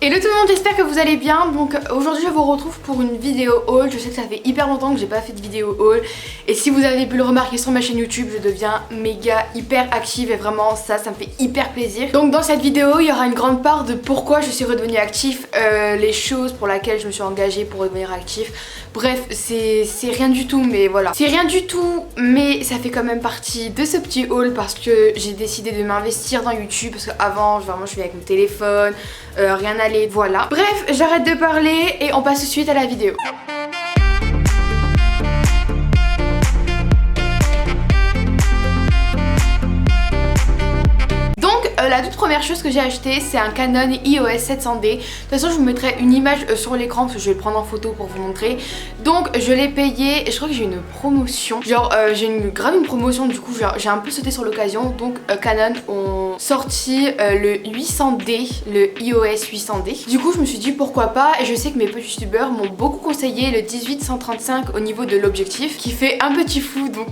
Hello tout le monde, j'espère que vous allez bien. Donc aujourd'hui je vous retrouve pour une vidéo haul. Je sais que ça fait hyper longtemps que j'ai pas fait de vidéo haul. Et si vous avez pu le remarquer sur ma chaîne YouTube, je deviens méga hyper active et vraiment ça me fait hyper plaisir. Donc dans cette vidéo il y aura une grande part de pourquoi je suis redevenue active, les choses pour lesquelles je me suis engagée pour redevenir active. Bref, c'est rien du tout, mais voilà. C'est rien du tout, mais ça fait quand même partie de ce petit haul parce que j'ai décidé de m'investir dans YouTube. Parce qu'avant, vraiment, je suis avec mon téléphone, rien n'allait, voilà. Bref, j'arrête de parler et on passe tout de suite à la vidéo. La toute première chose que j'ai acheté, c'est un Canon EOS 700D. De toute façon je vous mettrai une image sur l'écran parce que je vais le prendre en photo pour vous montrer. Donc je l'ai payé et je crois que j'ai une promotion. Genre j'ai grave une promotion, du coup j'ai un peu sauté sur l'occasion. Donc Canon ont sorti le 800D, le EOS 800D. Du coup je me suis dit pourquoi pas, et je sais que mes petits youtubeurs m'ont beaucoup conseillé le 18-135 au niveau de l'objectif qui fait un petit flou, donc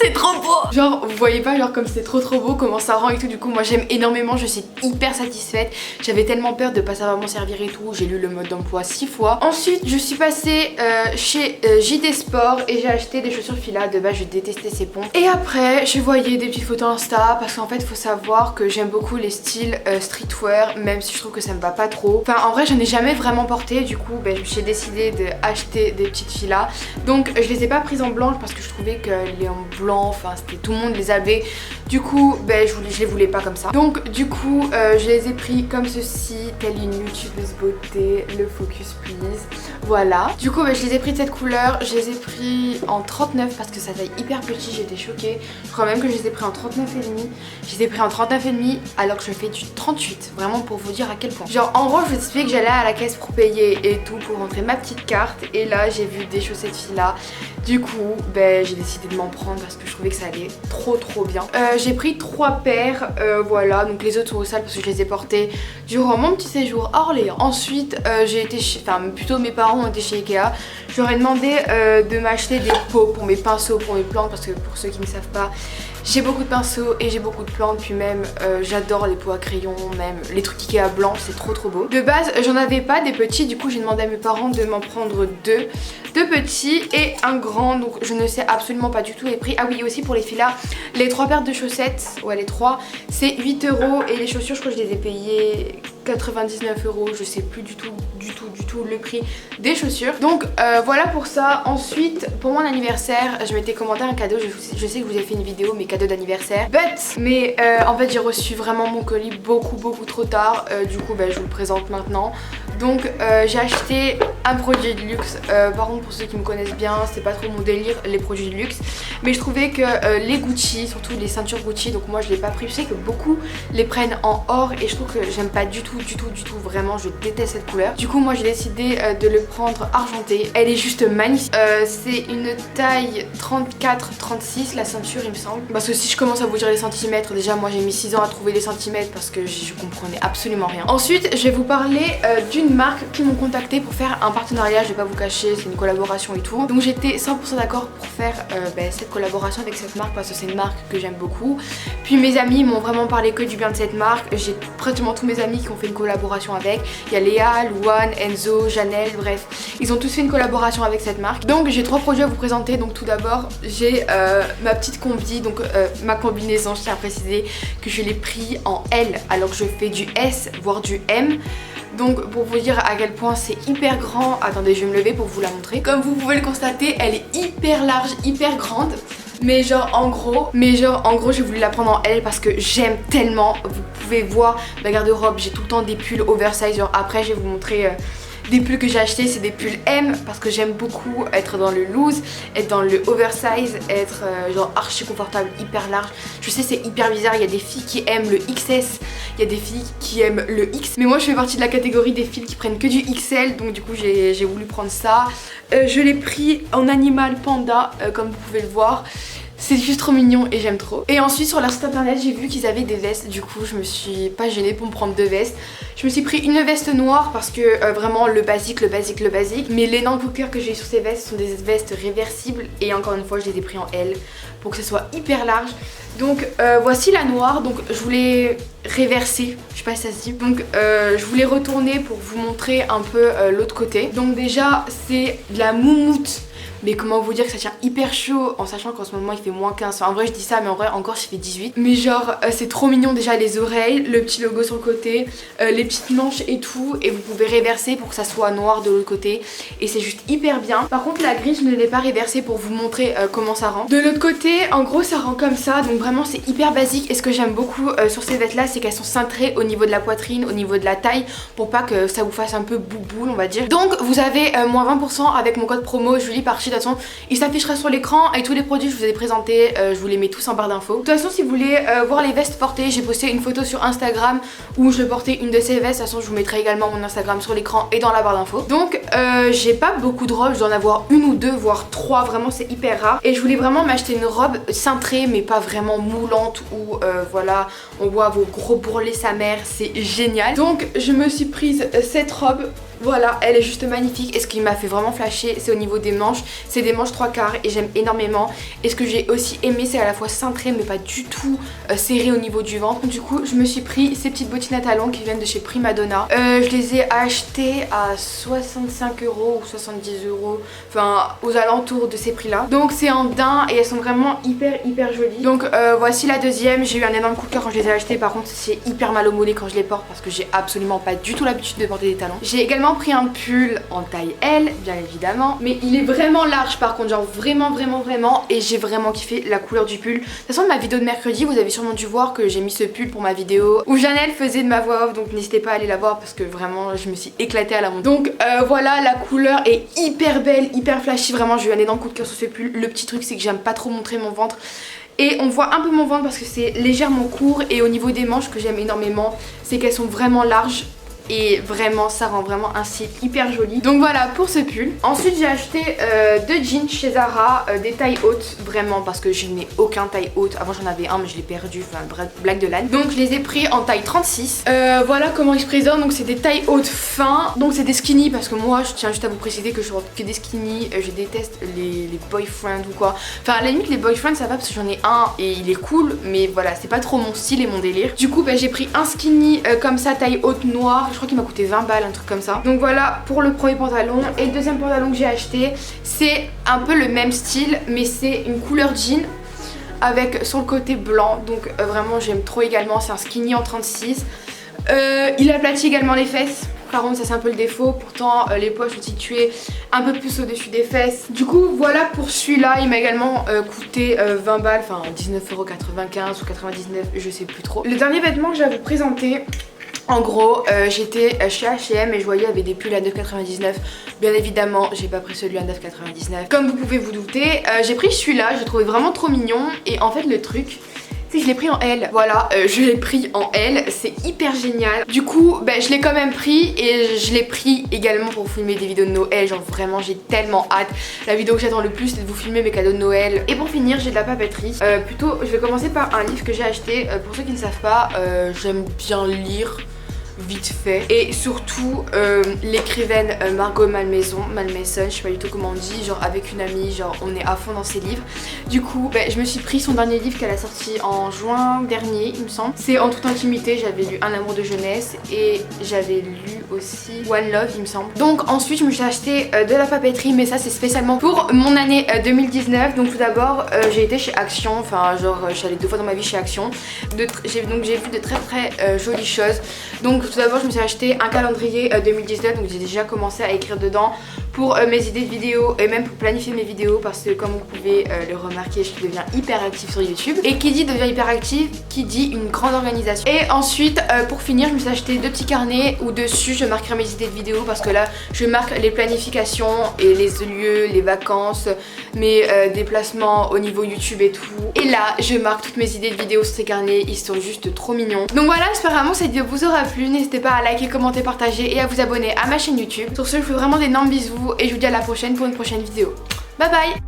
c'est trop beau. Genre vous voyez pas, genre comme c'est trop beau comment ça rend et tout. Du coup moi j'aime énormément, je suis hyper satisfaite. J'avais tellement peur de pas savoir m'en servir et tout. J'ai lu le mode d'emploi 6 fois. Ensuite je suis passée chez JD Sport et j'ai acheté des chaussures Fila. De base je détestais ces pompes. Et après je voyais des petites photos Insta parce qu'en fait faut savoir que j'aime beaucoup les styles streetwear, même si je trouve que ça me va pas trop. Enfin en vrai j'en ai jamais vraiment porté. Du coup j'ai décidé d'acheter des petites Fila. Donc je les ai pas prises en blanche parce que je trouvais que les en blanc, enfin c'était tout le monde les avait, du coup je les voulais pas comme ça. Donc du coup je les ai pris comme ceci, telle une youtubeuse beauté, le focus please, voilà. Du coup je les ai pris de cette couleur, je les ai pris en 39 parce que ça taille hyper petit, j'étais choquée. Je crois même que je les ai pris en 39,5. Je les ai pris en 39,5 alors que je fais du 38, vraiment pour vous dire à quel point. Genre en gros je vous explique que j'allais à la caisse pour payer et tout, pour rentrer ma petite carte, et là j'ai vu des chaussettes Fila. Du coup j'ai décidé de m'en prendre parce que je trouvais que ça allait trop bien. J'ai pris 3 paires, voilà, donc les autres sont au sale parce que je les ai portées durant mon petit séjour à Orléans. Ensuite j'ai été chez, enfin plutôt mes parents ont été chez Ikea. Je leur ai demandé de m'acheter des pots pour mes pinceaux, pour mes plantes, parce que pour ceux qui ne savent pas, j'ai beaucoup de pinceaux et j'ai beaucoup de plantes, puis même j'adore les pots à crayon, même les trucs Ikea blancs, c'est trop beau. De base j'en avais pas des petits, du coup j'ai demandé à mes parents de m'en prendre deux petits et un grand, donc je ne sais absolument pas du tout les prix. Ah oui, aussi pour les Fila, les 3 paires de chaussettes, ouais les 3, c'est 8 € et les chaussures je crois que je les ai payées 99 €, je sais plus du tout le prix des chaussures. Donc voilà pour ça. Ensuite pour mon anniversaire je m'étais commandé un cadeau, je sais que je vous ai fait une vidéo mes cadeaux d'anniversaire, mais en fait j'ai reçu vraiment mon colis beaucoup trop tard, du coup je vous le présente maintenant. Donc j'ai acheté un produit de luxe, par contre pour ceux qui me connaissent bien c'est pas trop mon délire les produits de luxe, mais je trouvais que les Gucci, surtout les ceintures Gucci, donc moi je l'ai pas pris. Je sais que beaucoup les prennent en or et je trouve que j'aime pas du tout, vraiment je déteste cette couleur. Du coup moi j'ai décidé de le prendre argenté, elle est juste magnifique. C'est une taille 34-36 la ceinture il me semble, parce que si je commence à vous dire les centimètres, déjà moi j'ai mis 6 ans à trouver les centimètres parce que je comprenais absolument rien. Ensuite je vais vous parler d'une marque qui m'ont contacté pour faire un partenariat, je vais pas vous cacher, c'est une collaboration et tout. Donc j'étais 100% d'accord pour faire cette collaboration avec cette marque parce que c'est une marque que j'aime beaucoup. Puis mes amis m'ont vraiment parlé que du bien de cette marque, j'ai pratiquement tous mes amis qui ont fait une collaboration avec. Il y a Léa, Louane, Enzo, Janelle, bref, ils ont tous fait une collaboration avec cette marque. Donc j'ai 3 produits à vous présenter. Donc tout d'abord j'ai ma petite combi, donc ma combinaison, je tiens à préciser que je l'ai pris en L alors que je fais du S voire du M. Donc pour vous dire à quel point c'est hyper grand, attendez je vais me lever pour vous la montrer. Comme vous pouvez le constater elle est hyper large, hyper grande. Mais genre en gros j'ai voulu la prendre en L parce que j'aime tellement. Vous pouvez voir ma garde-robe, j'ai tout le temps des pulls oversize. Genre après je vais vous montrer des pulls que j'ai achetés, c'est des pulls M parce que j'aime beaucoup être dans le loose, être dans le oversize, être genre archi confortable, hyper large. Je sais c'est hyper bizarre, il y a des filles qui aiment le XS, il y a des filles qui aiment le X, mais moi je fais partie de la catégorie des filles qui prennent que du XL, donc du coup j'ai voulu prendre ça. Je l'ai pris en animal panda comme vous pouvez le voir. C'est juste trop mignon et j'aime trop. Et ensuite sur leur site internet j'ai vu qu'ils avaient des vestes. Du coup je me suis pas gênée pour me prendre 2 vestes. Je me suis pris une veste noire parce que vraiment le basique. Mais les non-cookers que j'ai sur ces vestes sont des vestes réversibles. Et encore une fois je les ai pris en L pour que ce soit hyper large. Donc voici la noire. Donc je voulais réversé, je sais pas si ça se dit. Donc je voulais retourner pour vous montrer un peu l'autre côté. Donc déjà c'est de la moumoute. Mais comment vous dire que ça tient hyper chaud en sachant qu'en ce moment il fait moins 15. Enfin, en vrai je dis ça mais en vrai encore il fait 18. Mais genre c'est trop mignon déjà, les oreilles, le petit logo sur le côté, les petites manches et tout. Et vous pouvez réverser pour que ça soit noir de l'autre côté. Et c'est juste hyper bien. Par contre la grille je ne l'ai pas réversée pour vous montrer comment ça rend. De l'autre côté en gros ça rend comme ça. Donc vraiment c'est hyper basique. Et ce que j'aime beaucoup sur ces vêtements là c'est qu'elles sont cintrées au niveau de la poitrine, au niveau de la taille. Pour pas que ça vous fasse un peu bouboule on va dire. Donc vous avez moins 20% avec mon code promo Julie Parchi. De toute façon il s'affichera sur l'écran et tous les produits que je vous ai présentés je vous les mets tous en barre d'infos. De toute façon si vous voulez voir les vestes portées, j'ai posté une photo sur Instagram où je portais une de ces vestes. De toute façon je vous mettrai également mon Instagram sur l'écran et dans la barre d'infos. Donc j'ai pas beaucoup de robes, je dois en avoir une ou deux voire trois, vraiment c'est hyper rare. Et je voulais vraiment m'acheter une robe cintrée mais pas vraiment moulante où voilà on voit vos gros bourrelets sa mère, c'est génial. Donc je me suis prise cette robe. Voilà, elle est juste magnifique et ce qui m'a fait vraiment flasher c'est au niveau des manches. C'est des manches 3/4 et j'aime énormément. Et ce que j'ai aussi aimé c'est à la fois cintré mais pas du tout serré au niveau du ventre. Du coup je me suis pris ces petites bottines à talons qui viennent de chez Prima Donna. Je les ai achetées à 65 € ou 70 €, enfin aux alentours de ces prix là. Donc c'est en daim et elles sont vraiment hyper jolies. Donc voici la deuxième. J'ai eu un énorme coup de cœur quand je les ai achetées. Par contre c'est hyper mal au mollet quand je les porte parce que j'ai absolument pas du tout l'habitude de porter des talons. J'ai également pris un pull en taille L bien évidemment, mais il est vraiment large par contre, genre vraiment et j'ai vraiment kiffé la couleur du pull. De toute façon de ma vidéo de mercredi vous avez sûrement dû voir que j'ai mis ce pull pour ma vidéo où Janelle faisait de ma voix off, donc n'hésitez pas à aller la voir parce que vraiment je me suis éclatée à la montre. Donc voilà, la couleur est hyper belle, hyper flashy, vraiment j'ai eu un énorme coup de cœur sur ce pull. Le petit truc c'est que j'aime pas trop montrer mon ventre. Et on voit un peu mon ventre parce que c'est légèrement court. Et au niveau des manches que j'aime énormément c'est qu'elles sont vraiment larges. Et vraiment ça rend vraiment un style hyper joli. Donc voilà pour ce pull. Ensuite j'ai acheté deux jeans chez Zara, des tailles hautes vraiment parce que je n'ai aucun taille haute. Avant j'en avais un mais je l'ai perdu, enfin blague de l'âne. Donc je les ai pris en taille 36. Voilà comment ils se présentent. Donc c'est des tailles hautes fins. Donc c'est des skinny parce que moi je tiens juste à vous préciser que je porte que des skinny. Je déteste les boyfriends ou quoi. Enfin à la limite les boyfriends ça va parce que j'en ai un et il est cool. Mais voilà c'est pas trop mon style et mon délire. Du coup j'ai pris un skinny comme ça taille haute noire. Je crois qu'il m'a coûté 20 balles, un truc comme ça. Donc voilà pour le premier pantalon. Et le deuxième pantalon que j'ai acheté c'est un peu le même style mais c'est une couleur jean avec sur le côté blanc. Donc vraiment j'aime trop également. C'est un skinny en 36. Il aplatit également les fesses. Par contre ça c'est un peu le défaut. Pourtant les poches sont situées un peu plus au dessus des fesses. Du coup voilà pour celui-là. Il m'a également coûté 20 balles. Enfin 19,95 € ou 99, je sais plus trop. Le dernier vêtement que je vais vous présenter, en gros j'étais chez H&M et je voyais il y avait des pulls à 9,99. Bien évidemment j'ai pas pris celui à 9,99 comme vous pouvez vous douter. J'ai pris celui-là, je le trouvais vraiment trop mignon. Et en fait le truc c'est que je l'ai pris en L. Voilà, je l'ai pris en L, c'est hyper génial. Du coup je l'ai quand même pris et je l'ai pris également pour vous filmer des vidéos de Noël. Genre vraiment j'ai tellement hâte. La vidéo que j'attends le plus c'est de vous filmer mes cadeaux de Noël. Et pour finir j'ai de la papeterie. Plutôt je vais commencer par un livre que j'ai acheté. Pour ceux qui ne savent pas, j'aime bien lire vite fait. Et surtout l'écrivaine Margot Malmaison, je sais pas du tout comment on dit, genre avec une amie, genre on est à fond dans ses livres. Du coup je me suis pris son dernier livre qu'elle a sorti en juin dernier il me semble. C'est En toute intimité. J'avais lu Un amour de jeunesse et j'avais lu aussi One Love il me semble. Donc ensuite je me suis acheté de la papeterie mais ça c'est spécialement pour mon année 2019. Donc tout d'abord j'ai été chez Action, enfin genre je suis allée 2 fois dans ma vie chez Action. J'ai vu de très jolies choses. Donc tout d'abord je me suis acheté un calendrier 2019. Donc j'ai déjà commencé à écrire dedans pour mes idées de vidéos et même pour planifier mes vidéos parce que comme vous pouvez le remarquer je deviens hyper active sur YouTube. Et qui dit devient hyper active, qui dit une grande organisation. Et ensuite pour finir je me suis acheté 2 petits carnets où dessus je marquerai mes idées de vidéos parce que là je marque les planifications et les lieux, les vacances, mes déplacements au niveau YouTube et tout. Et là je marque toutes mes idées de vidéos sur ces carnets, ils sont juste trop mignons. Donc voilà, j'espère vraiment que cette vidéo vous aura plu. N'hésitez pas à liker, commenter, partager et à vous abonner à ma chaîne YouTube. Sur ce je vous fais vraiment d'énormes bisous et je vous dis à la prochaine pour une prochaine vidéo. Bye bye.